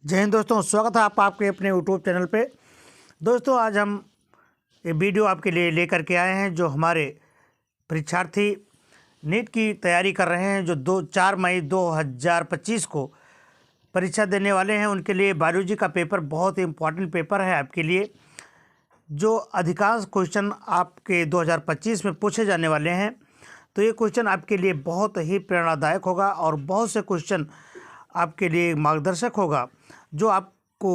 जय हिंद दोस्तों, स्वागत है आपके अपने यूट्यूब चैनल पे। दोस्तों, आज हम ये वीडियो आपके लिए लेकर के आए हैं। जो हमारे परीक्षार्थी नीट की तैयारी कर रहे हैं, जो 4 मई 2025 को परीक्षा देने वाले हैं, उनके लिए बायोलॉजी का पेपर बहुत ही इम्पोर्टेंट पेपर है आपके लिए। जो अधिकांश क्वेश्चन आपके 2025 में पूछे जाने वाले हैं, तो ये क्वेश्चन आपके लिए बहुत ही प्रेरणादायक होगा और बहुत से क्वेश्चन आपके लिए मार्गदर्शक होगा, जो आपको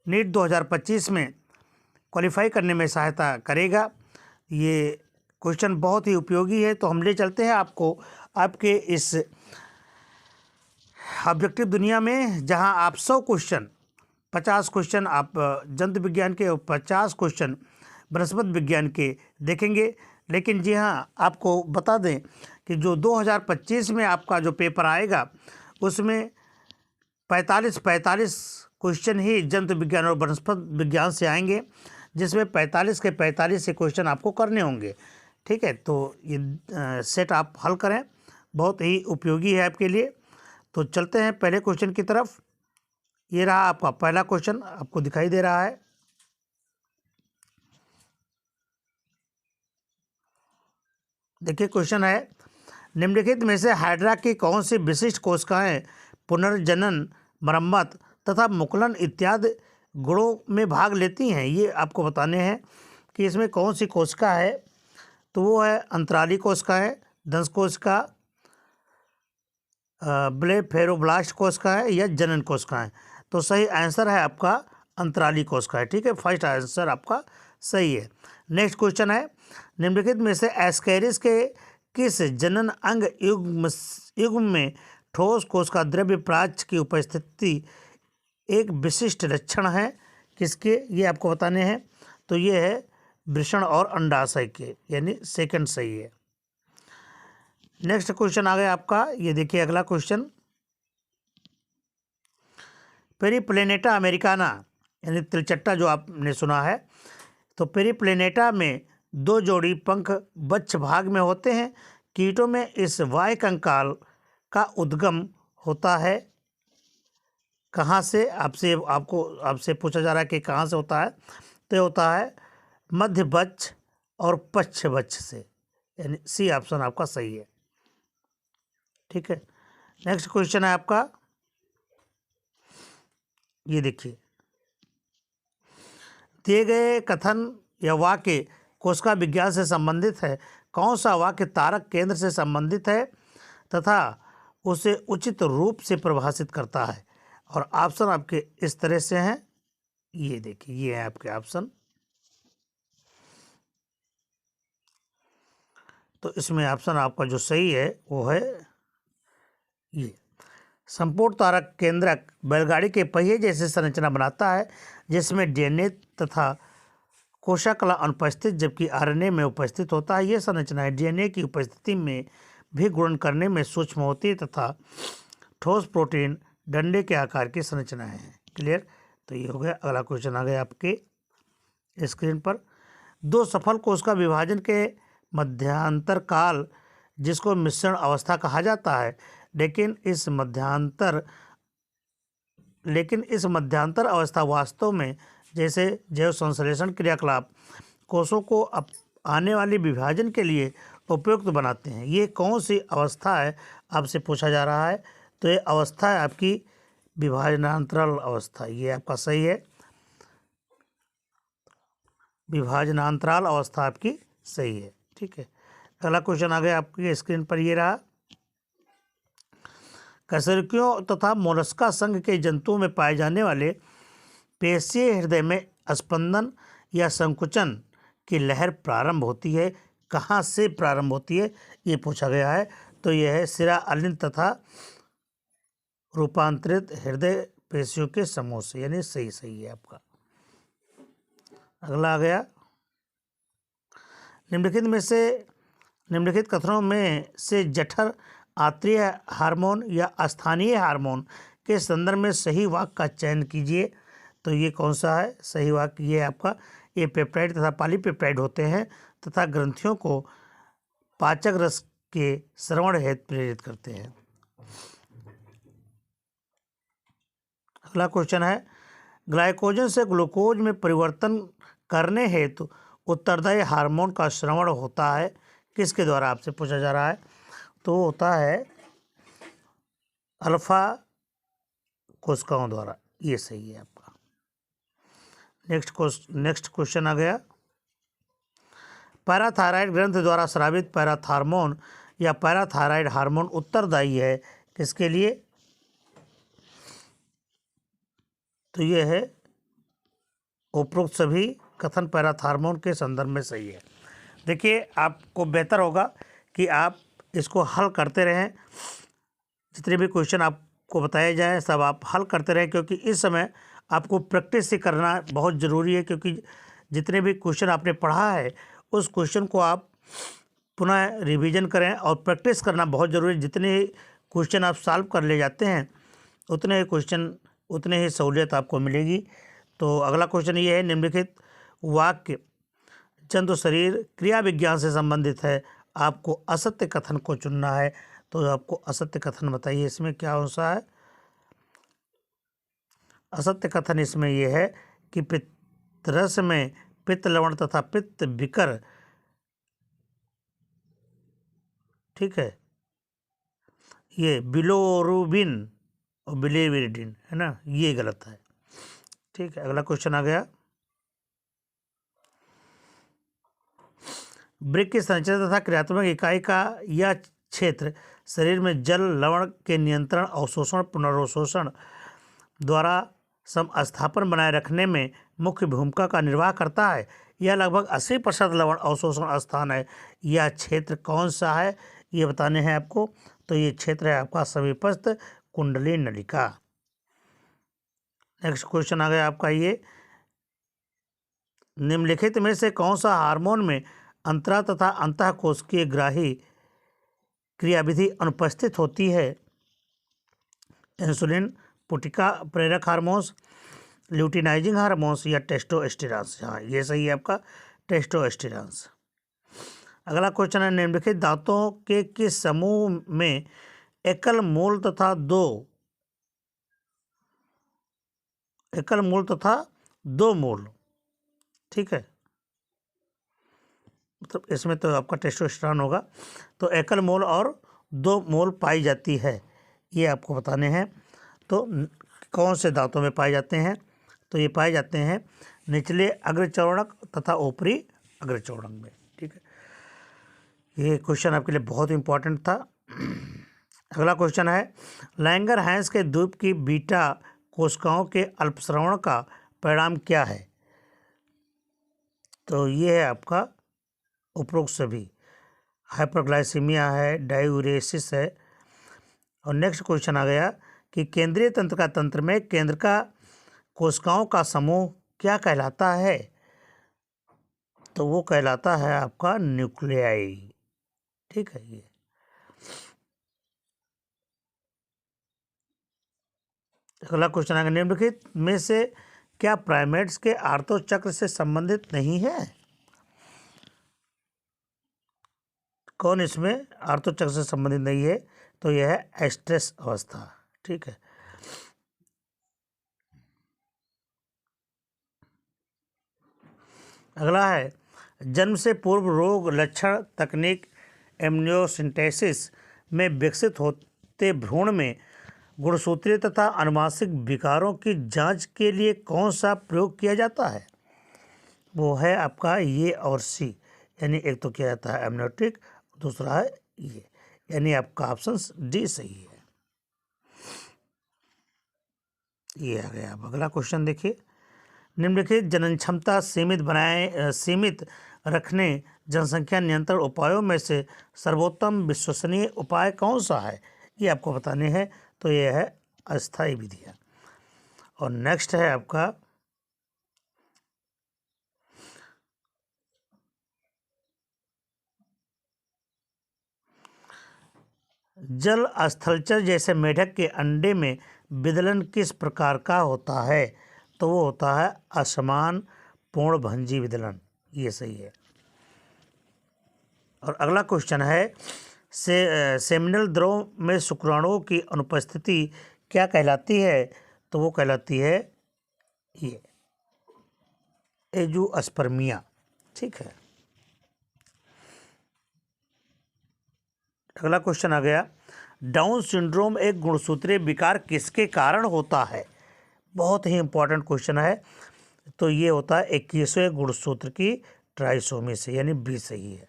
नीट 2025 में क्वालिफाई करने में सहायता करेगा। ये क्वेश्चन बहुत ही उपयोगी है। तो हम ले चलते हैं आपको आपके इस ऑब्जेक्टिव दुनिया में, जहां आप 100 क्वेश्चन, 50 क्वेश्चन आप जंतु विज्ञान के और 50 क्वेश्चन वनस्पति विज्ञान के देखेंगे। लेकिन जी हाँ, आपको बता दें कि जो 2025 में आपका जो पेपर आएगा, उसमें 45 क्वेश्चन ही जंतु विज्ञान और वनस्पति विज्ञान से आएंगे, जिसमें 45 के 45 से क्वेश्चन आपको करने होंगे। ठीक है, तो ये सेट आप हल करें, बहुत ही उपयोगी है आपके लिए। तो चलते हैं पहले क्वेश्चन की तरफ। ये रहा आपका पहला क्वेश्चन, आपको दिखाई दे रहा है। देखिए, क्वेश्चन है, निम्नलिखित में से हाइड्रा की कौन सी विशिष्ट कोशिकाएं पुनर्जनन, मरम्मत तथा मुकुलन इत्यादि गुणों में भाग लेती हैं? ये आपको बताने हैं कि इसमें कौन सी कोशिका है। तो वो है अंतराली कोशिका है, दंश कोशिका, ब्लेफेरोब्लास्ट कोशिका है, या जनन कोशिका है। तो सही आंसर है आपका अंतराली कोशिका है। ठीक है, फर्स्ट आंसर आपका सही है। नेक्स्ट क्वेश्चन है, निम्नलिखित में से एस्केरिस के किस जनन अंग युग्म में ठोस कोशिका द्रव्य प्राच्य की उपस्थिति एक विशिष्ट लक्षण है? किसके, ये आपको बताने हैं। तो ये है वृषण और अंडाशय के, यानी सेकंड सही है। नेक्स्ट क्वेश्चन आ गया आपका, ये देखिए अगला क्वेश्चन, पेरीप्लेनेटा अमेरिकाना, यानी तिलचट्टा जो आपने सुना है, तो पेरीप्लेनेटा में 2 जोड़ी पंख वक्ष भाग में होते हैं। कीटों में इस वाय कंकाल का उद्गम होता है कहाँ से? आपसे पूछा जा रहा है कि कहाँ से होता है। तो होता है मध्य वक्ष और पश्च वक्ष से, यानी सी ऑप्शन आपका सही है। ठीक है, नेक्स्ट क्वेश्चन है आपका, ये देखिए, दिए गए कथन या वाक्य कोशिका विज्ञान से संबंधित है। कौन सा वाक्य तारक केंद्र से संबंधित है तथा उसे उचित रूप से परिभाषित करता है? और ऑप्शन आपके इस तरह से हैं, ये देखिए, ये है आपके ऑप्शन। तो इसमें ऑप्शन आपका जो सही है वो है ये, संपूर्ण तारक केंद्रक बैलगाड़ी के पहिए जैसे संरचना बनाता है, जिसमें डीएनए तथा कोशिका अनुपस्थित जबकि आरएनए में उपस्थित होता है। यह संरचना डीएनए की उपस्थिति में भी गुणन करने में सूक्ष्म होती है तथा ठोस प्रोटीन डंडे के आकार की संरचना है। क्लियर? तो ये हो गया। अगला क्वेश्चन आ गया आपके स्क्रीन पर, 2 सफल कोशिका विभाजन के मध्यांतर काल, जिसको मिश्रण अवस्था कहा जाता है, लेकिन इस मध्यांतर अवस्था वास्तव में जैसे जैव संश्लेषण क्रियाकलाप कोषों को आने वाली विभाजन के लिए उपयुक्त बनाते हैं। ये कौन सी अवस्था है आपसे पूछा जा रहा है। तो ये अवस्था है आपकी विभाजनांतराल अवस्था, ये आपका सही है। विभाजनांतराल अवस्था आपकी सही है। ठीक है, अगला क्वेश्चन आ गया आपकी स्क्रीन पर, ये रहा, कशेरुकियों तथा मोलस्का संघ के जंतुओं में पाए जाने वाले पेशीय हृदय में स्पंदन या संकुचन की लहर प्रारंभ होती है, कहाँ से प्रारंभ होती है, ये पूछा गया है। तो यह है सिरा अलिन तथा रूपांतरित हृदय पेशियों के समूह से, यानी सही है आपका। अगला आ गया, निम्नलिखित कथनों में से जठर आंतरिक हार्मोन या स्थानीय हार्मोन के संदर्भ में सही वाक्य का चयन कीजिए। तो ये कौन सा है सही वाक्य? ये आपका, ये पेप्टाइड तथा पॉलीपेप्टाइड होते हैं तथा ग्रंथियों को पाचक रस के श्रवण हेतु प्रेरित करते हैं। अगला क्वेश्चन है, ग्लाइकोजन से ग्लूकोज में परिवर्तन करने हेतु उत्तरदायी हार्मोन का श्रवण होता है, किसके द्वारा आपसे पूछा जा रहा है। तो होता है अल्फा कोशिकाओं द्वारा, ये सही है आपका। नेक्स्ट क्वेश्चन आ गया, पैराथायराइड ग्रंथि द्वारा स्रावित पैराथार्मोन या पैराथायराइड हार्मोन उत्तरदायी है किसके लिए। तो ये है उपरोक्त सभी कथन पैराथार्मोन के संदर्भ में सही है। देखिए, आपको बेहतर होगा कि आप इसको हल करते रहें, जितने भी क्वेश्चन आपको बताए जाएं सब आप हल करते रहें, क्योंकि इस समय आपको प्रैक्टिस ही करना बहुत ज़रूरी है। क्योंकि जितने भी क्वेश्चन आपने पढ़ा है उस क्वेश्चन को आप पुनः रिवीजन करें और प्रैक्टिस करना बहुत ज़रूरी है। जितने क्वेश्चन आप सॉल्व कर ले जाते हैं उतने ही क्वेश्चन उतने ही सहूलियत आपको मिलेगी। तो अगला क्वेश्चन ये है, निम्नलिखित वाक्य जंतु शरीर क्रिया विज्ञान से संबंधित है, आपको असत्य कथन को चुनना है। तो आपको असत्य कथन बताइए, इसमें क्या हो सा है। असत्य कथन इसमें यह है कि पित्तरस में पित्त लवण तथा पित्त विकर, ठीक है, ये बिलोरुबिन और बिलिरुबिन है ना, ये गलत है। ठीक है, अगला क्वेश्चन आ गया, वृक्क की संरचना तथा क्रियात्मक इकाई का यह क्षेत्र शरीर में जल लवण के नियंत्रण, अवशोषण, पुनर्अवशोषण द्वारा समस्थापन बनाए रखने में मुख्य भूमिका का निर्वाह करता है। यह लगभग 80% लवण अवशोषण स्थान है। यह क्षेत्र कौन सा है ये बताने हैं आपको। तो ये क्षेत्र है आपका समीपस्थ कुंडली नलिका। नेक्स्ट क्वेश्चन आ गया आपका ये, निम्नलिखित में से कौन सा हार्मोन में अंतरा तथा अंतःकोशिकीय ग्राही क्रियाविधि अनुपस्थित होती है। इंसुलिन, पुटिका प्रेरक हार्मोन्स, ल्यूटिनाइजिंग हार्मोन्स या टेस्टोस्टेरॉन्स। हाँ, ये सही है आपका, टेस्टोस्टेरॉन्स। अगला क्वेश्चन है, निम्नलिखित दांतों के किस समूह में एकल मूल तथा दो मूल, ठीक है, मतलब इसमें तो आपका टेस्टोस्टेरॉन होगा। तो एकल मोल और दो मोल पाई जाती है, ये आपको बताने हैं। तो कौन से दांतों में पाए जाते हैं। तो ये पाए जाते हैं निचले अग्रचौड़क तथा ऊपरी अग्रचौड़क में, ठीक है। ये क्वेश्चन आपके लिए बहुत इंपॉर्टेंट था। अगला क्वेश्चन है, लैंगरहैंस के द्वीप की बीटा कोशिकाओं के अल्पश्रवण का परिणाम क्या है। तो ये है आपका उपरोक्त सभी, हाइपरग्लाइसीमिया है, डायूरेसिस है। और नेक्स्ट क्वेश्चन आ गया कि केंद्रीय तंत्र का तंत्र में केंद्र का कोशिकाओं का समूह क्या कहलाता है। तो वो कहलाता है आपका न्यूक्लियाई, ठीक है। ये अगला क्वेश्चन आएगा, निम्नलिखित में से क्या प्राइमेट्स के आर्तो चक्र से संबंधित नहीं है। कौन इसमें आर्तो चक्र से संबंधित नहीं है। तो यह है एस्ट्रेस अवस्था, ठीक है। अगला है, जन्म से पूर्व रोग लक्षण तकनीक एमनियोसिंथेसिस में विकसित होते भ्रूण में गुणसूत्रीय तथा अनुवांशिक विकारों की जांच के लिए कौन सा प्रयोग किया जाता है। वो है आपका ये और सी, यानी एक तो किया जाता है एमनियोटिक, दूसरा है ये, यानी आपका ऑप्शन डी सही है। ये आ गया। अब अगला क्वेश्चन देखिए, निम्नलिखित जनन क्षमता सीमित रखने जनसंख्या नियंत्रण उपायों में से सर्वोत्तम विश्वसनीय उपाय कौन सा है, ये आपको बताने हैं। तो ये है अस्थायी विधियाँ। और नेक्स्ट है आपका जल स्थलचर जैसे मेढक के अंडे में विदलन किस प्रकार का होता है। तो वो होता है असमान पूर्णभंजी विदलन, ये सही है। और अगला क्वेश्चन है, सेमिनल द्रव में शुक्राणुओं की अनुपस्थिति क्या कहलाती है। तो वो कहलाती है ये एंजियोस्पर्मिया। ठीक है, अगला क्वेश्चन आ गया, डाउन सिंड्रोम एक गुणसूत्रीय विकार किसके कारण होता है? बहुत ही इंपॉर्टेंट क्वेश्चन है। तो ये होता है 21वें गुणसूत्र की ट्राइसोमी से, यानी बी सही है।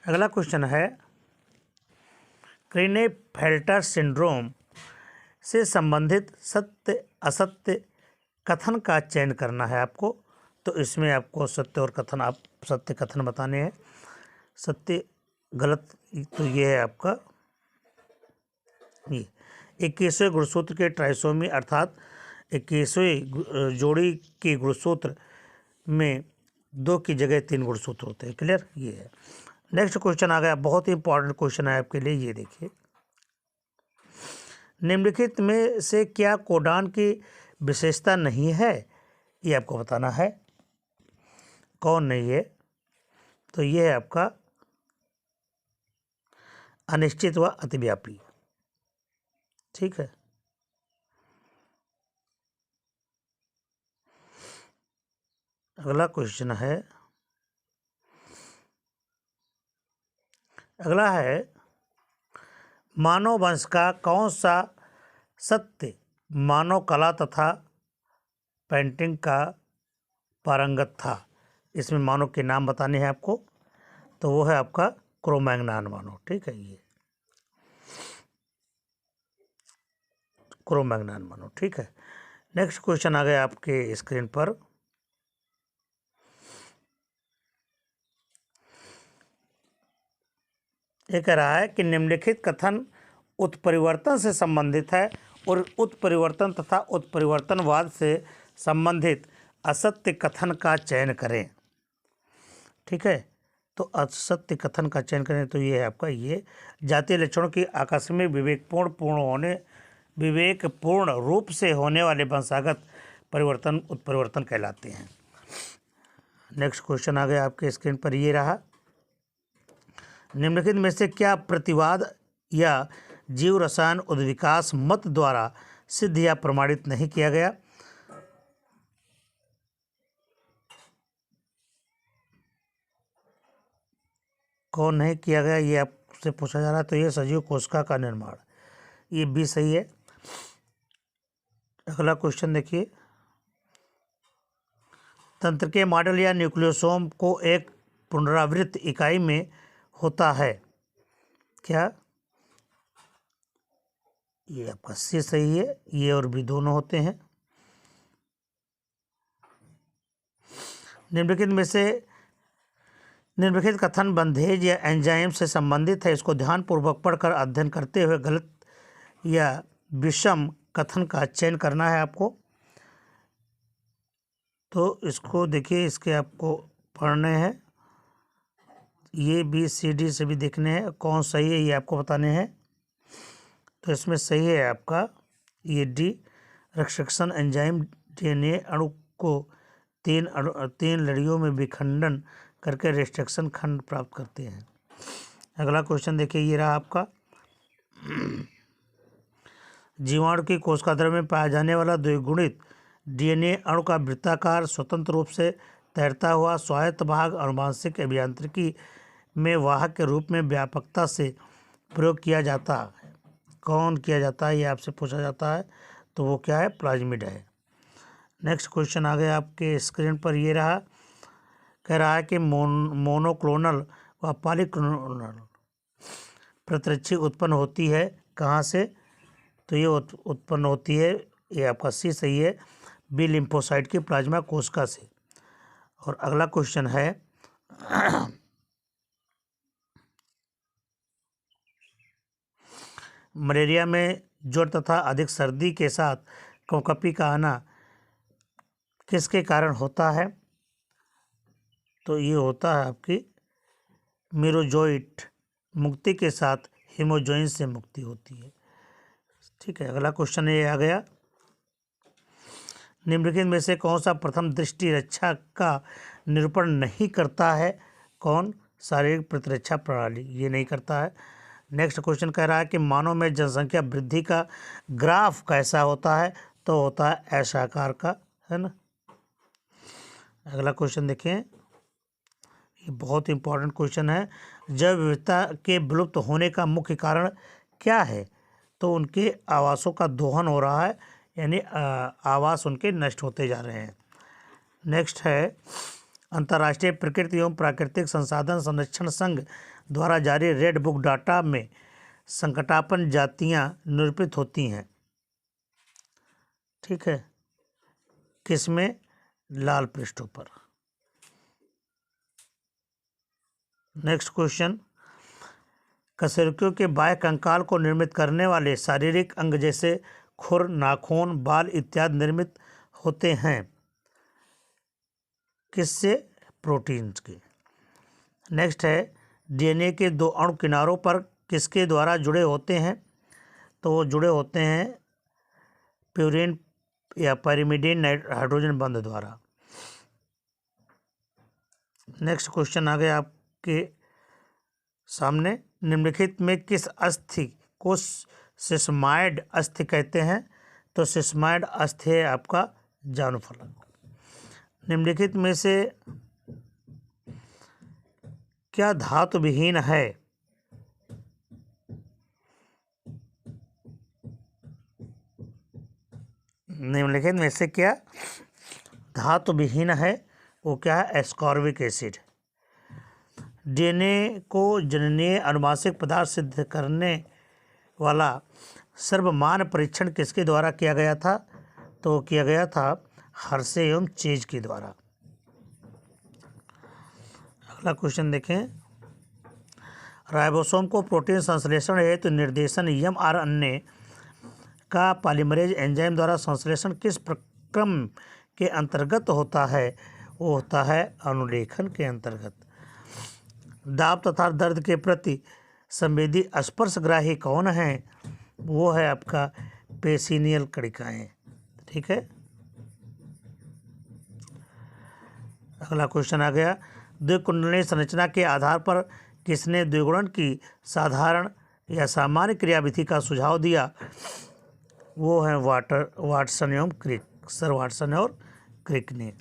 अगला क्वेश्चन है, क्लीनेफेल्टर सिंड्रोम से संबंधित सत्य असत्य कथन का चयन करना है आपको। तो इसमें आपको सत्य और कथन, आप सत्य कथन बताने हैं। सत्य गलत, तो ये है आपका ये 21वें गुणसूत्र के ट्राइसोमी अर्थात 21वें जोड़ी के गुणसूत्र में 2 की जगह 3 गुणसूत्र होते हैं। क्लियर, ये है। नेक्स्ट क्वेश्चन आ गया, बहुत ही इंपॉर्टेंट क्वेश्चन है आपके लिए, ये देखिए, निम्नलिखित में से क्या कोडान की विशेषता नहीं है? ये आपको बताना है, कौन नहीं है? तो ये है आपका अनिश्चित व अतिव्यापी। ठीक है, अगला क्वेश्चन है, अगला है, मानव वंश का कौन सा सत्य मानव कला तथा पेंटिंग का पारंगत था? इसमें मानव के नाम बताने हैं आपको। तो वो है आपका क्रो-मैग्नन मानव। ठीक है, ये क्रो-मैग्नन मानव। ठीक है, नेक्स्ट क्वेश्चन आ गया आपके स्क्रीन पर, ये कह रहा है कि निम्नलिखित कथन उत्परिवर्तन से संबंधित है और उत्परिवर्तन तथा उत्परिवर्तनवाद से संबंधित असत्य कथन का चयन करें। ठीक है, तो असत्य कथन का चयन करें। तो ये है आपका, ये जातीय लक्षणों की आकस्मिक विवेकपूर्ण रूप से होने वाले वंशागत परिवर्तन उत्परिवर्तन कहलाते हैं। नेक्स्ट क्वेश्चन आ गया आपके स्क्रीन पर, ये रहा, निम्नलिखित में से क्या प्रतिवाद या जीव रसायन उद्विकास मत द्वारा सिद्ध या प्रमाणित नहीं किया गया? कौन नहीं किया गया, ये आपसे पूछा जा रहा है। तो ये सजीव कोशिका का निर्माण, ये भी सही है। अगला क्वेश्चन देखिए, तंत्र के मॉडल या न्यूक्लियोसोम को एक पुनरावृत्त इकाई में होता है क्या? ये आपका सी सही है, ये और भी दोनों होते हैं। निम्नलिखित कथन बंधेज या एंजाइम से संबंधित है, इसको ध्यानपूर्वक पढ़कर अध्ययन करते हुए गलत या विषम कथन का चयन करना है आपको। तो इसको देखिए, इसके आपको पढ़ने हैं, ये बी सी डी से भी देखने हैं, कौन सही है ये आपको बताने हैं। तो इसमें सही है आपका ये डी, रिस्ट्रिक्शन एंजाइम डीएनए अणु को 3 लड़ियों में विखंडन करके रिस्ट्रिक्शन खंड प्राप्त करते हैं। अगला क्वेश्चन देखिए, ये रहा आपका, जीवाणु की कोशिका द्रव्य में पाया जाने वाला द्विगुणित डीएनए अणु का वृत्ताकार स्वतंत्र रूप से तैरता हुआ स्वायत्त भाग अनुवांशिक अभियांत्रिकी में वाहक के रूप में व्यापकता से प्रयोग किया जाता है। कौन किया जाता है, ये आपसे पूछा जाता है। तो वो क्या है, प्लाज्मिड है। नेक्स्ट क्वेश्चन आ गया आपके स्क्रीन पर, ये रहा, कह रहा है कि मोनोक्लोनल व पॉलीक्लोनल प्रतिरक्षी उत्पन्न होती है कहाँ से? तो ये उत्पन्न होती है, ये आपका सी सही है, बी लिम्फोसाइट की प्लाज्मा कोशिका से। और अगला क्वेश्चन है, मलेरिया में ज्वर तथा अधिक सर्दी के साथ कँपकँपी का आना किसके कारण होता है? तो ये होता है आपकी मीरोजोइट मुक्ति के साथ हीमोजोइन से मुक्ति होती है। ठीक है, अगला क्वेश्चन ये आ गया, निम्नलिखित में से कौन सा प्रथम दृष्टि रक्षा का निरूपण नहीं करता है? कौन शारीरिक प्रतिरक्षा प्रणाली, ये नहीं करता है। नेक्स्ट क्वेश्चन कह रहा है कि मानव में जनसंख्या वृद्धि का ग्राफ कैसा होता है, तो होता है ऐश आकार का, है ना। अगला क्वेश्चन देखें, ये बहुत इंपॉर्टेंट क्वेश्चन है। जैव विविधता के विलुप्त होने का मुख्य कारण क्या है, तो उनके आवासों का दोहन हो रहा है, यानी आवास उनके नष्ट होते जा रहे हैं। नेक्स्ट है, अंतर्राष्ट्रीय प्रकृति एवं प्राकृतिक संसाधन संरक्षण संघ द्वारा जारी रेड बुक डाटा में संकटापन्न जातियां निरूपित होती हैं, ठीक है, किसमें? लाल पृष्ठों पर। नेक्स्ट क्वेश्चन, कशेरुकियों के बाह्य कंकाल को निर्मित करने वाले शारीरिक अंग जैसे खुर, नाखून, बाल इत्यादि निर्मित होते हैं किससे? प्रोटीन्स के। नेक्स्ट है, डीएनए के दो अणु किनारों पर किसके द्वारा जुड़े होते हैं, तो वो जुड़े होते हैं प्यूरिन या पैरिमिडीन हाइड्रोजन बंध द्वारा। नेक्स्ट क्वेश्चन आ गया आपके सामने, निम्नलिखित में किस अस्थि को सिस्माइड अस्थि कहते हैं, तो सिस्माइड अस्थि है आपका जानुफलक। निम्नलिखित में से क्या धातु विहीन है, निम्नलिखित में से क्या धातु विहीन है, वो क्या है? Ascorbic acid. डीएनए को जननीय अनुवांशिक पदार्थ सिद्ध करने वाला सर्वमान्य परीक्षण किसके द्वारा किया गया था, तो किया गया था हर्शे एवं चेज के द्वारा। अगला क्वेश्चन देखें, राइबोसोम को प्रोटीन संश्लेषण हेतु निर्देशन एमआरएनए का पॉलीमरेज एंजाइम द्वारा संश्लेषण किस प्रक्रम के अंतर्गत होता है, वो होता है अनुलेखन के अंतर्गत। दाब तथा दर्द के प्रति संवेदी स्पर्शग्राही कौन है, वो है आपका पेशिनियल कणिकाएं, ठीक है। अगला क्वेश्चन आ गया, द्विकुंडलीय संरचना के आधार पर किसने द्विगुणन की साधारण या सामान्य क्रियाविधि का सुझाव दिया, वो है वाटसन एवं क्रिक, सर वाटसन और क्रिक ने।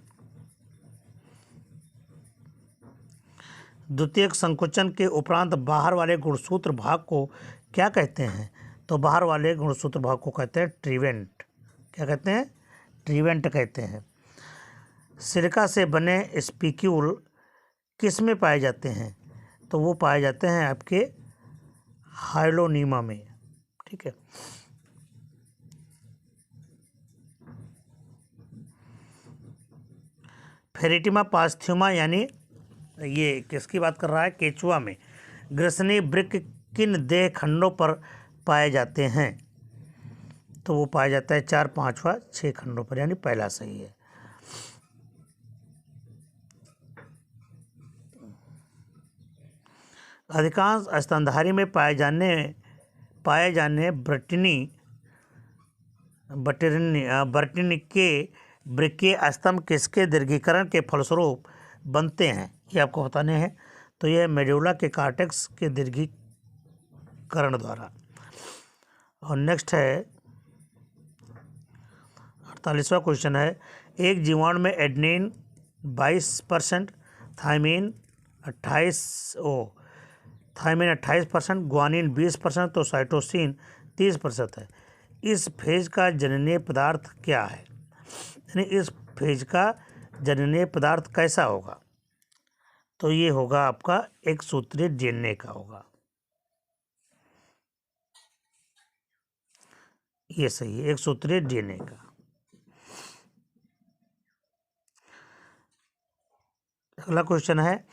द्वितीयक संकुचन के उपरांत बाहर वाले गुणसूत्र भाग को क्या कहते हैं, तो बाहर वाले गुणसूत्र भाग को कहते हैं ट्रीवेंट। क्या कहते हैं? ट्रीवेंट कहते हैं। सिलिका से बने स्पिक्यूल किस में पाए जाते हैं, तो वो पाए जाते हैं आपके हाइलोनीमा में, ठीक है। फेरिटिमा पास्थ्यूमा यानी ये किसकी बात कर रहा है? केचुआ में ग्रसनी वृक्क किन देह खंडों पर पाए जाते हैं, तो वो पाया जाता है 4, 5 व 6 खंडों पर, यानी पहला सही है। अधिकांश स्तनधारी में पाए जाने बर्टिनी के वृक्कीय स्तंभ किसके दीर्घीकरण के फलस्वरूप बनते हैं, ये आपको बताने हैं। तो यह मेडुला के कार्टेक्स के दीर्घीकरण द्वारा। और नेक्स्ट है 48वां क्वेश्चन है, एक जीवाणु में एडेनिन 22%, थायमिन 28%, ग्वानिन 20%, तो साइटोसिन 30% है। इस फेज का जननीय पदार्थ क्या है, यानी इस फेज का जननीय पदार्थ कैसा होगा, तो ये होगा आपका एक सूत्रीय डीएनए का होगा, ये सही है, एक सूत्रीय डीएनए का। अगला क्वेश्चन है,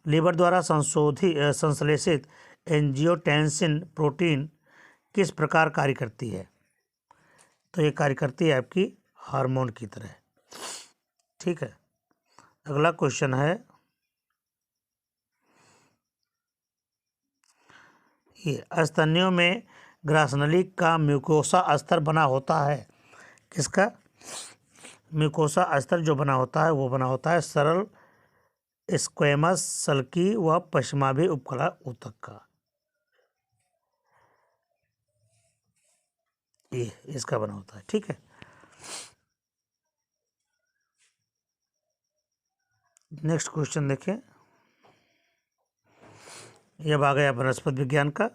लीवर द्वारा संश्लेषित एंजियोटेंसिन प्रोटीन किस प्रकार कार्य करती है, तो ये कार्य करती है आपकी हार्मोन की तरह, ठीक है। अगला क्वेश्चन है, ये स्तनियों में ग्रासनली का म्यूकोसा स्तर बना होता है, किसका? म्यूकोसा स्तर जो बना होता है वो बना होता है सरल स्क्वेमस, सल्की व पश्चिमाभी उपकला ऊतक का। ये इसका बना होता है। ठीक है, नेक्स्ट क्वेश्चन देखें। ये अब आ गया वनस्पति विज्ञान का।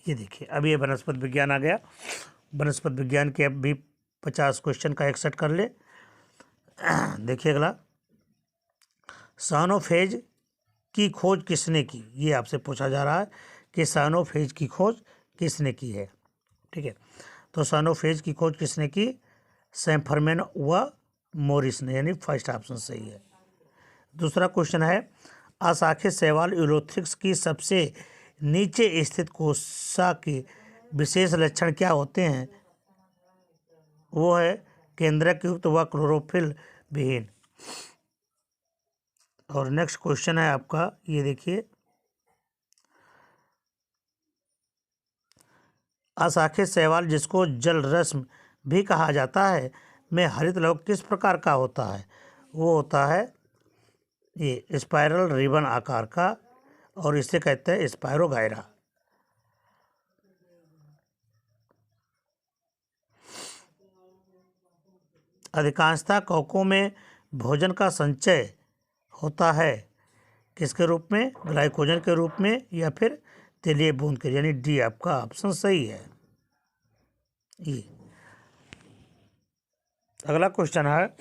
ये देखिए, अब ये वनस्पति विज्ञान आ गया। वनस्पति विज्ञान के अब भी 50 क्वेश्चन का एक सेट कर ले। देखिए अगला, साइनोफेज की खोज किसने की? ये आपसे पूछा जा रहा है कि साइनोफेज की खोज किसने की है। ठीक है, तो साइनोफेज की खोज किसने की? सैम्फरमैन व मोरिस ने, यानी फर्स्ट ऑप्शन सही है। दूसरा क्वेश्चन है, अशाखित शैवाल यूरोथ्रिक्स की सबसे नीचे स्थित कोशिका के विशेष लक्षण क्या होते हैं? वो है केंद्रक युक्त व क्लोरोफिल विहीन। और नेक्स्ट क्वेश्चन है आपका, ये देखिए, अशाखित शैवाल जिसको जलरश्मि भी कहा जाता है में हरित लवक किस प्रकार का होता है? वो होता है ये स्पाइरल रिबन आकार का, और इसे कहते हैं स्पायरोगायरा। अधिकांशतः कवकों में भोजन का संचय होता है किसके रूप में? ग्लाइकोजन के रूप में या फिर तेलीय बूंद के, यानी डी आपका ऑप्शन सही है। ये अगला क्वेश्चन है,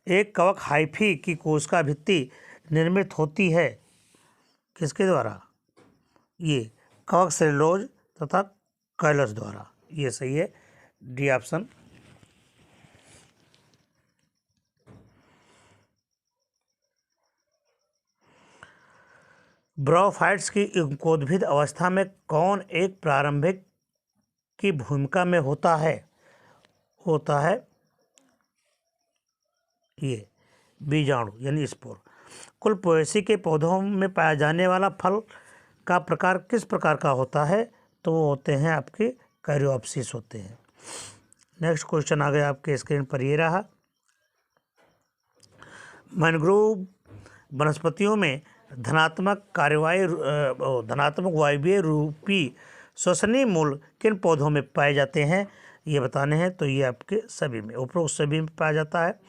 एक कवक हाइफी की कोशिका भित्ति निर्मित होती है किसके द्वारा? ये कवक सेलुलोज तथा कैलस द्वारा। ये सही है, डी ऑप्शन। ब्रोफाइट्स की अंकुरोद्भिद अवस्था में कौन एक प्रारंभिक की भूमिका में होता है? होता है ये बीजाणु, यानी स्पोर। कुल पोएसी के पौधों में पाया जाने वाला फल का प्रकार किस प्रकार का होता है? तो वो होते हैं आपके कैरियोप्सिस होते हैं। नेक्स्ट क्वेश्चन आ गया आपके स्क्रीन पर, ये रहा, मैंग्रोव वनस्पतियों में धनात्मक वायवीय रूपी श्वसनीय मूल किन पौधों में पाए जाते हैं? ये बताने हैं। तो ये आपके सभी में, उपरोक्त सभी में पाया जाता है।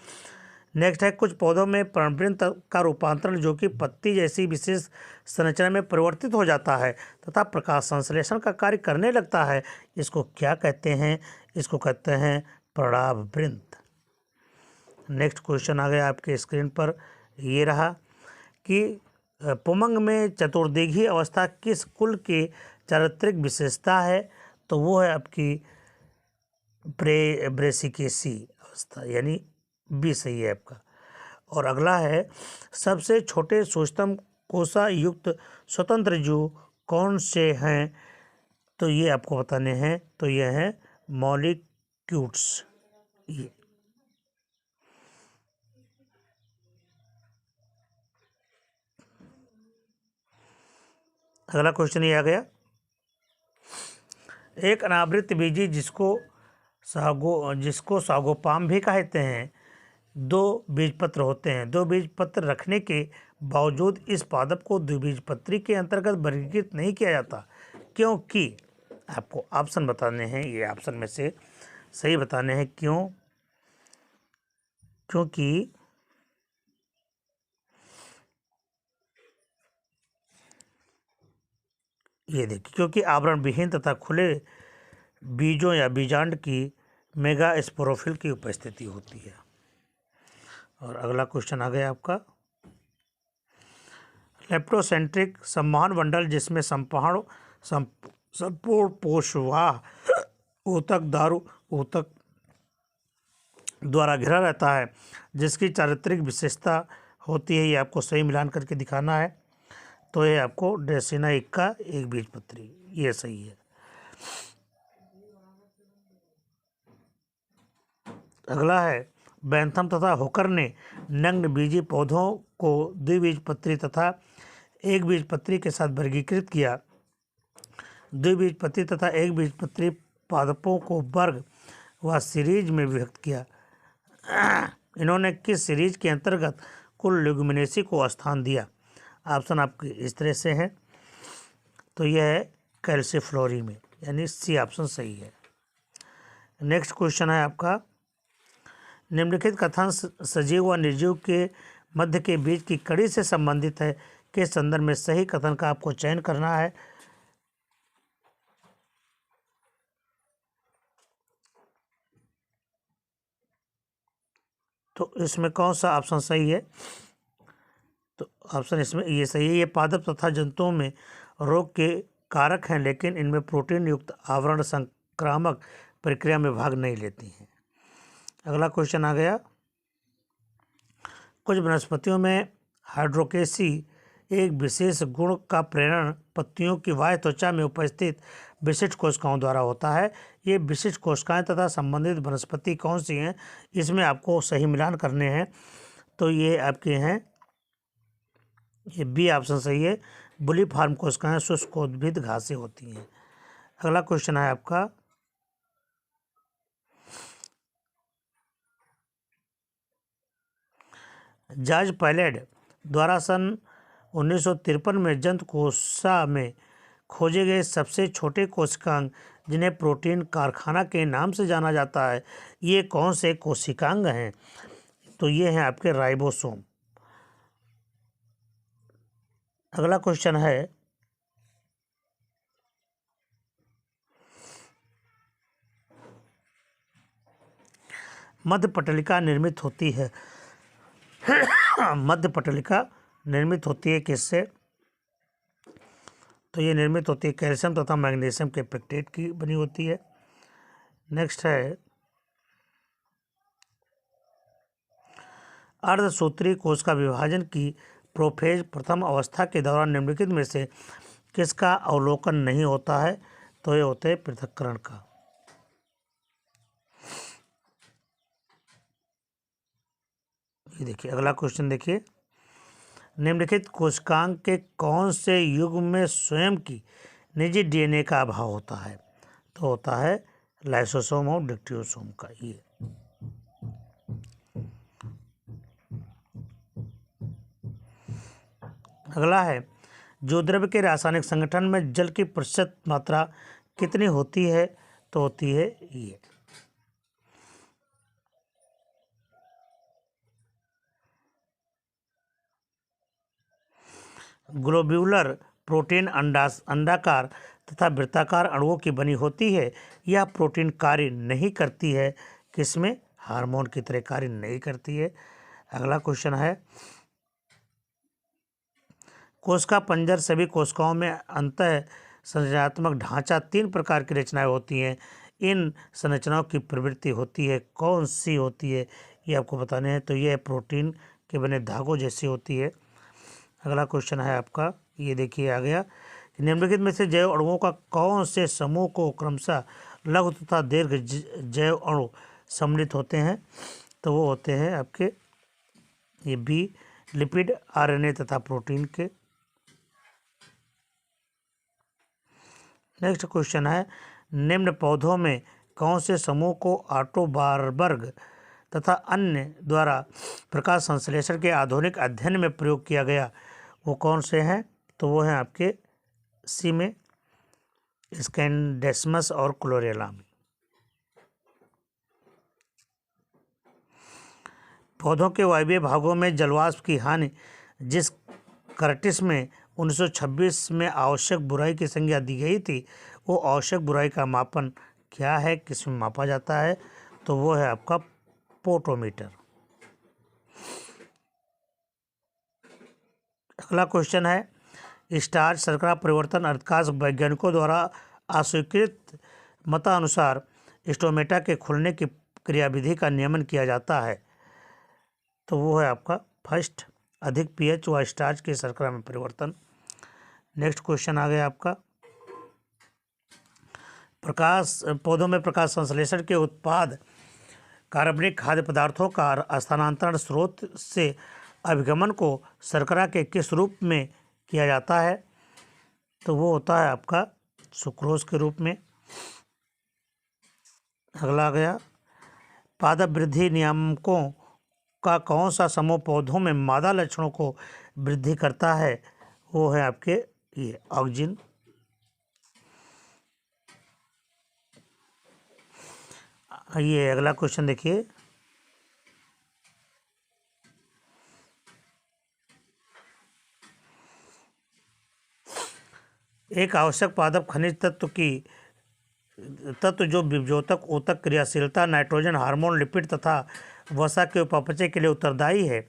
नेक्स्ट है, कुछ पौधों में पर्णवृंत का रूपांतरण जो कि पत्ती जैसी विशेष संरचना में परिवर्तित हो जाता है तथा प्रकाश संश्लेषण का कार्य करने लगता है, इसको क्या कहते हैं? इसको कहते हैं प्रणाभवृंत। नेक्स्ट क्वेश्चन आ गया आपके स्क्रीन पर, ये रहा कि पुमंग में चतुर्दिघी अवस्था किस कुल की चारित्रिक विशेषता है? तो वो है आपकी ब्रेसिकेसी अवस्था, यानी बी सही है आपका। और अगला है, सबसे छोटे सूक्ष्म कोशा युक्त स्वतंत्र जीव कौन से हैं? तो ये आपको बताने हैं। तो ये हैं मॉलिक्यूल्स। ये अगला क्वेश्चन ये आ गया, एक अनावृत बीजी जिसको सागोपाम भी कहते हैं, दो बीजपत्र होते हैं। दो बीजपत्र रखने के बावजूद इस पादप को द्विबीजपत्री के अंतर्गत वर्गीकृत नहीं किया जाता, क्योंकि आपको ऑप्शन बताने हैं। ये ऑप्शन में से सही बताने हैं क्यों। क्योंकि ये देखिए, क्योंकि आवरण विहीन तथा खुले बीजों या बीजांड की मेगास्पोरोफिल की उपस्थिति होती है। और अगला क्वेश्चन आ गया आपका, लेप्टोसेंट्रिक संवहन मंडल जिसमें संपूर्ण पोषवाह ऊतक दारू ऊतक द्वारा घिरा रहता है, जिसकी चारित्रिक विशेषता होती है, ये आपको सही मिलान करके दिखाना है। तो ये आपको ड्रेसिना इक्का एक बीजपत्री, ये सही है। अगला है, बैंथम तथा होकर ने नग्न बीजी पौधों को द्विबीजपत्री तथा एक बीजपत्री के साथ वर्गीकृत किया। द्विबीजपत्री तथा एक बीजपत्री पादपों को वर्ग व सीरीज में विभक्त किया। इन्होंने किस सीरीज के अंतर्गत कुल लेगुमिनेसी को स्थान दिया? ऑप्शन आपके इस तरह से हैं, तो यह है कैल्सीफ्लोरी में, यानी सी ऑप्शन सही है। नेक्स्ट क्वेश्चन है आपका, निम्नलिखित कथन सजीव व निर्जीव के मध्य के बीच की कड़ी से संबंधित है के संदर्भ में सही कथन का आपको चयन करना है। तो इसमें कौन सा ऑप्शन सही है? तो ऑप्शन इसमें ये सही है। ये पादप तथा जंतुओं में रोग के कारक हैं, लेकिन इनमें प्रोटीन युक्त आवरण संक्रामक प्रक्रिया में भाग नहीं लेती हैं। अगला क्वेश्चन आ गया, कुछ वनस्पतियों में हाइड्रोकेसी एक विशेष गुण का प्रेरण पत्तियों की बाह्य त्वचा में उपस्थित विशिष्ट कोशिकाओं द्वारा होता है। ये विशिष्ट कोशिकाएं तथा संबंधित वनस्पति कौन सी हैं, इसमें आपको सही मिलान करने हैं। तो ये आपके हैं, ये बी ऑप्शन सही है, बुलीफॉर्म कोशिकाएं शुष्कोद्भिद घासें होती हैं। अगला क्वेश्चन है आपका, जॉर्ज पैलेड द्वारा सन 1953 में जंतु कोशिका में खोजे गए सबसे छोटे कोशिकांग, जिन्हें प्रोटीन कारखाना के नाम से जाना जाता है, ये कौन से कोशिकांग हैं? तो ये हैं आपके राइबोसोम। अगला क्वेश्चन है, मध्य पटलिका निर्मित होती है मध्य पटलिका निर्मित होती है किससे? तो ये निर्मित होती है कैल्शियम तथा मैग्नीशियम के पेक्टेट की बनी होती है। नेक्स्ट है, अर्धसूत्री कोश का विभाजन की प्रोफेज प्रथम अवस्था के दौरान निम्नलिखित में से किसका अवलोकन नहीं होता है? तो ये होते हैं पृथक्करण का। ये देखिए अगला क्वेश्चन देखिए, निम्नलिखित कोशिकांग के कौन से युग्म में स्वयं की निजी डीएनए का अभाव होता है? तो होता है लाइसोसोम और डिक्टियोसोम का। ये अगला है, जो द्रव्य के रासायनिक संगठन में जल की प्रतिशत मात्रा कितनी होती है? तो होती है ये। ग्लोब्यूलर प्रोटीन अंडाकार तथा वृत्ताकार अणुओं की बनी होती है। यह प्रोटीन कार्य नहीं करती है, किसमें? हार्मोन की तरह कार्य नहीं करती है। अगला क्वेश्चन है, कोशिका पंजर सभी कोशिकाओं में अंतः संरचनात्मक ढांचा 3 प्रकार की रचनाएं होती हैं। इन संरचनाओं की प्रवृत्ति होती है, कौन सी होती है, ये आपको बताने हैं। तो यह प्रोटीन के बने धागों जैसी होती है। अगला क्वेश्चन है आपका, ये देखिए आ गया, निम्नलिखित में से जैव अणुओं का कौन से समूह को क्रमशः लघु तथा दीर्घ जैव अणु सम्मिलित होते हैं? तो वो होते हैं आपके ये बी, लिपिड, आरएनए तथा प्रोटीन के। नेक्स्ट क्वेश्चन है, निम्न पौधों में कौन से समूह को ऑटो वारबर्ग तथा अन्य द्वारा प्रकाश संश्लेषण के आधुनिक अध्ययन में प्रयोग किया गया, वो कौन से हैं? तो वो हैं आपके सी में स्कैंडेस्मस और क्लोरेला में। पौधों के वायवीय भागों में जलवाष्प की हानि जिस कर्टिस में 1926 में आवश्यक बुराई की संज्ञा दी गई थी, वो आवश्यक बुराई का मापन क्या है, किसमें मापा जाता है? तो वो है आपका पोटोमीटर। अगला क्वेश्चन है, स्टार्च शर्करा परिवर्तन अर्थात वैज्ञानिकों द्वारा अस्वीकृत मतानुसार स्टोमेटा के खुलने की क्रियाविधि का नियमन किया जाता है। तो वो है आपका फर्स्ट, अधिक पीएच व स्टार्च के शर्करा में परिवर्तन। नेक्स्ट क्वेश्चन आ गया आपका, पौधों में प्रकाश संश्लेषण के उत्पाद कार्बनिक खाद्य पदार्थों का स्थानांतरण स्रोत से अभिगमन को शर्करा के किस रूप में किया जाता है? तो वो होता है आपका सुक्रोज के रूप में। अगला आ गया, पादप वृद्धि नियामकों का कौन सा समूह पौधों में मादा लक्षणों को वृद्धि करता है? वो है आपके ये ऑक्जिन। ये अगला क्वेश्चन देखिए, एक आवश्यक पादप खनिज तत्व जो विभोजक ऊतक क्रियाशीलता, नाइट्रोजन, हार्मोन, लिपिड तथा वसा के उपापचय के लिए उत्तरदायी है।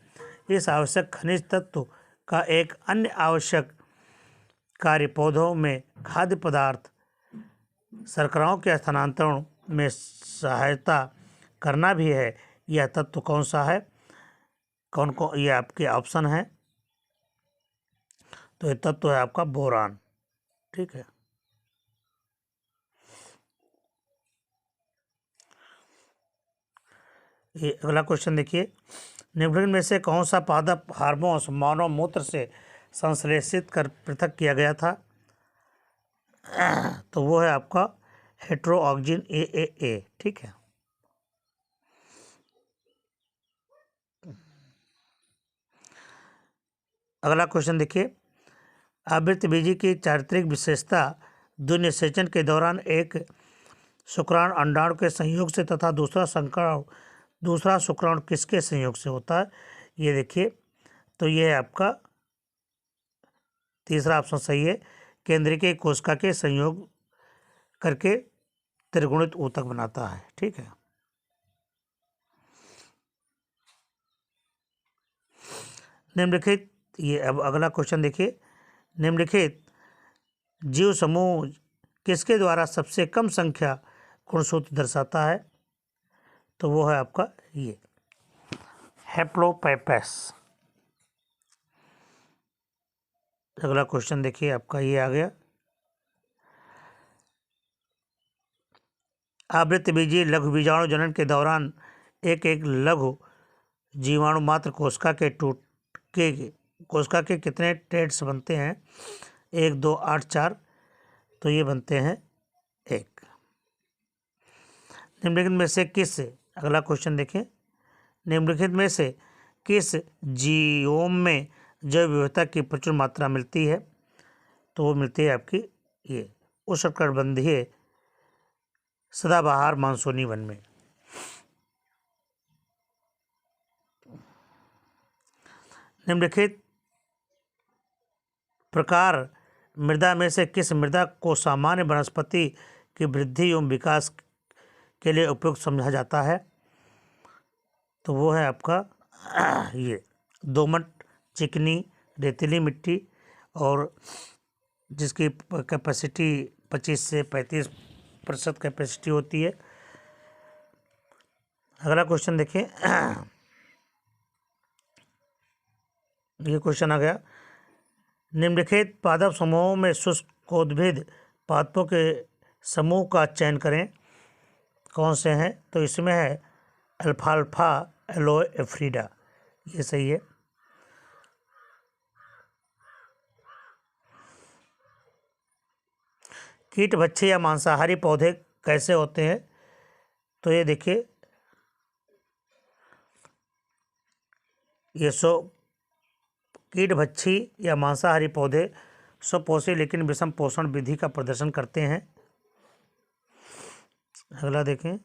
इस आवश्यक खनिज तत्व का एक अन्य आवश्यक कार्य पौधों में खाद्य पदार्थ शर्कराओं के स्थानांतरण में सहायता करना भी है। यह तत्व कौन सा है? कौन कौन ये आपके ऑप्शन है? तो ये तत्व है आपका बोरान। ठीक है। ये अगला क्वेश्चन देखिए, निम्नलिखित में से कौन सा पादप हार्मोन मानव मूत्र से संश्लेषित कर पृथक किया गया था? तो वो है आपका हेटेरोऑक्जिन AAA। ठीक है। अगला क्वेश्चन देखिए, आवृतबीजी की चारित्रिक विशेषता द्विनिषेचन के दौरान एक शुक्राणु अंडाणु के संयोग से तथा दूसरा शुक्राणु किसके संयोग से होता है? ये देखिए, तो ये है आपका तीसरा ऑप्शन सही है, केंद्रीय कोशिका के संयोग करके त्रिगुणित ऊतक बनाता है। ठीक है। निम्नलिखित, ये अब अगला क्वेश्चन देखिए, निम्नलिखित जीव समूह किसके द्वारा सबसे कम संख्या गुणसूत्र दर्शाता है? तो वो है आपका ये हैप्लोपाइपस। अगला क्वेश्चन देखिए आपका ये आ गया, आवृतबीजी लघु बीजाणु जनन के दौरान एक एक लघु जीवाणु मात्र कोशिका के कितने टेट्स बनते हैं? 1, 2, 8, 4। तो ये बनते हैं 1। निम्नलिखित में से किस, अगला क्वेश्चन देखें, निम्नलिखित में से किस जीवोम में जैव विविधता की प्रचुर मात्रा मिलती है? तो वो मिलती है आपकी ये उष्णकटिबंधीय सदाबहार मानसूनी वन में। निम्नलिखित प्रकार मृदा में से किस मृदा को सामान्य वनस्पति की वृद्धि एवं विकास के लिए उपयुक्त समझा जाता है? तो वो है आपका ये दोमट, चिकनी, रेतीली मिट्टी और जिसकी कैपेसिटी 25 से 35% कैपेसिटी होती है। अगला क्वेश्चन देखिए, ये क्वेश्चन आ गया, निम्नलिखित पादप समूहों में शुष्कोद्भिद पादपों के समूह का चयन करें। कौन से हैं? तो इसमें है अल्फाल्फा एलोएफ्रिडा, ये सही है। कीट भक्षी या मांसाहारी पौधे कैसे होते हैं? तो ये देखिए, ये कीट भक्षी या मांसाहारी पौधे स्वपोषी लेकिन विषम पोषण विधि का प्रदर्शन करते हैं। अगला देखें,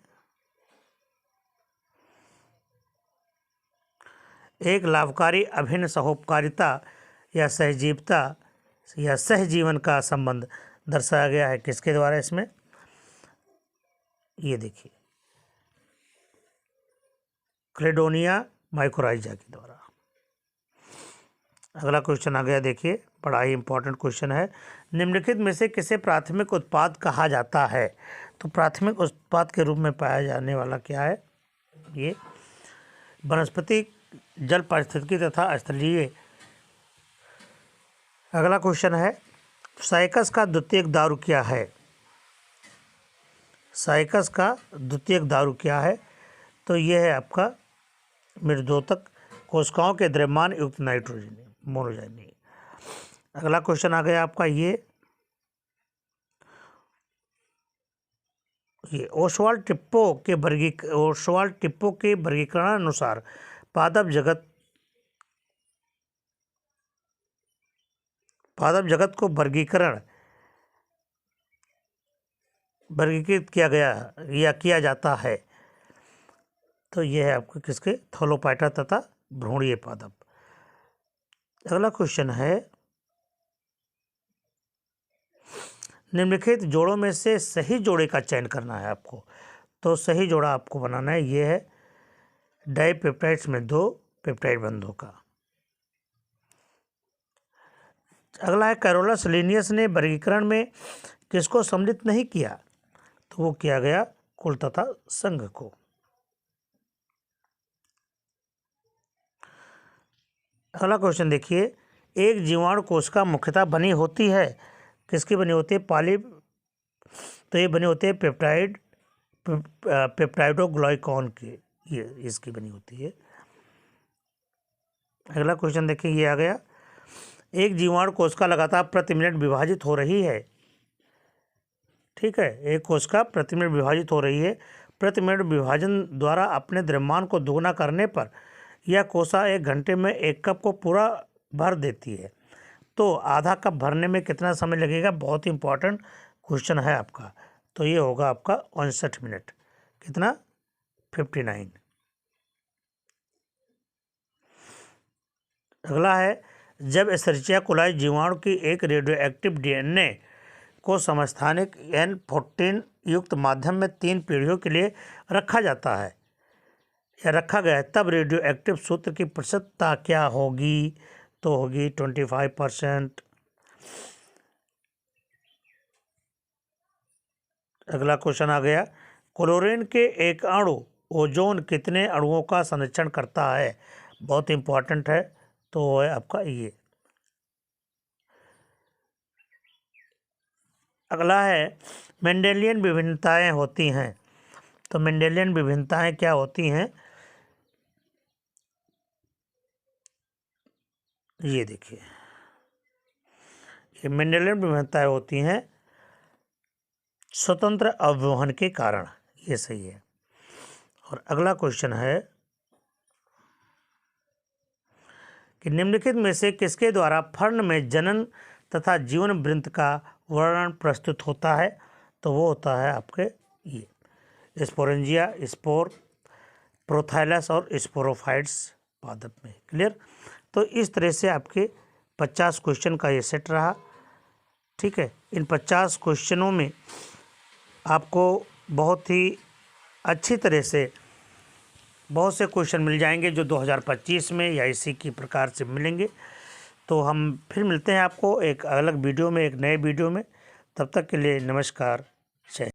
एक लाभकारी अभिन्न सहोपकारिता या सहजीवता या सहजीवन का संबंध दर्शाया गया है किसके द्वारा? इसमें ये देखिए, क्लेडोनिया माइकोराइजा के द्वारा। अगला क्वेश्चन आ गया, देखिए बड़ा ही इंपॉर्टेंट क्वेश्चन है, निम्नलिखित में से किसे प्राथमिक उत्पाद कहा जाता है? तो प्राथमिक उत्पाद के रूप में पाया जाने वाला क्या है? ये वनस्पति जल पारिस्थितिकी तथा स्थलीय। अगला क्वेश्चन है, साइकस का द्वितीयक दारू क्या है? साइकस का द्वितीयक दारू क्या है? तो ये है आपका मृदोतक कोशिकाओं के द्रव्यमान युक्त नाइट्रोजन मोनोजेनी। अगला क्वेश्चन आ गया आपका ये ओसवाल्ड टिप्पो के वर्गीकरण अनुसार पादप जगत को वर्गीकृत किया गया या किया जाता है। तो यह है आपके किसके, थैलोपाइटा तथा भ्रूणीय पादप। अगला क्वेश्चन है, निम्नलिखित जोड़ों में से सही जोड़े का चयन करना है आपको। तो सही जोड़ा आपको बनाना है, ये है डाइपेप्टाइड्स में 2 पेप्टाइड बंधों का। अगला है, कैरोलस लिनियस ने वर्गीकरण में किसको सम्मिलित नहीं किया? तो वो किया गया कुल तथा संघ को। अगला क्वेश्चन देखिए, एक जीवाणु कोशिका मुख्यतः बनी होती है, किसकी बनी होती है? तो ये बनी होती है पेप्टाइडोग्लाइकॉन की, ये इसकी बनी होती है। अगला क्वेश्चन देखिए, ये आ गया, एक जीवाणु कोशिका लगातार प्रति मिनट विभाजित हो रही है। ठीक है, एक कोशिका प्रति मिनट विभाजित हो रही है। प्रति मिनट विभाजन द्वारा अपने द्रव्यमान को दोगुना करने पर यह कोशिका 1 घंटे में 1 कप को पूरा भर देती है। तो आधा कप भरने में कितना समय लगेगा? बहुत ही इंपॉर्टेंट क्वेश्चन है आपका। तो ये होगा आपका 59 मिनट। कितना? 59। अगला है, जब एस्चेरिचिया कोलाई जीवाणु की एक रेडियोएक्टिव डीएनए को समस्थानिक N14 युक्त माध्यम में 3 पीढ़ियों के लिए रखा जाता है या रखा गया है, तब रेडियोएक्टिव सूत्र की प्रतिशतता क्या होगी? तो होगी 25%। अगला क्वेश्चन आ गया, क्लोरीन के एक अणु ओजोन कितने अणुओं का संरक्षण करता है? बहुत इंपॉर्टेंट है। तो वो है आपका ये। अगला है, मेंडेलियन विभिन्नताएं होती हैं। तो मेंडेलियन विभिन्नताएं क्या होती हैं? ये देखिए, ये मेंडेलियन विभिन्नताएं होती हैं स्वतंत्र अवरोहण के कारण। ये सही है। और अगला क्वेश्चन है कि निम्नलिखित में से किसके द्वारा फर्न में जनन तथा जीवन वृत्त का वर्णन प्रस्तुत होता है? तो वो होता है आपके ये स्पोरेंजिया, स्पोर, प्रोथाइलस और स्पोरोफाइट्स पादप में। क्लियर? तो इस तरह से आपके 50 क्वेश्चन का ये सेट रहा। ठीक है, इन 50 क्वेश्चनों में आपको बहुत ही अच्छी तरह से बहुत से क्वेश्चन मिल जाएंगे जो 2025 में या इसी की प्रकार से मिलेंगे। तो हम फिर मिलते हैं आपको एक अलग वीडियो में, एक नए वीडियो में। तब तक के लिए नमस्कार, जय।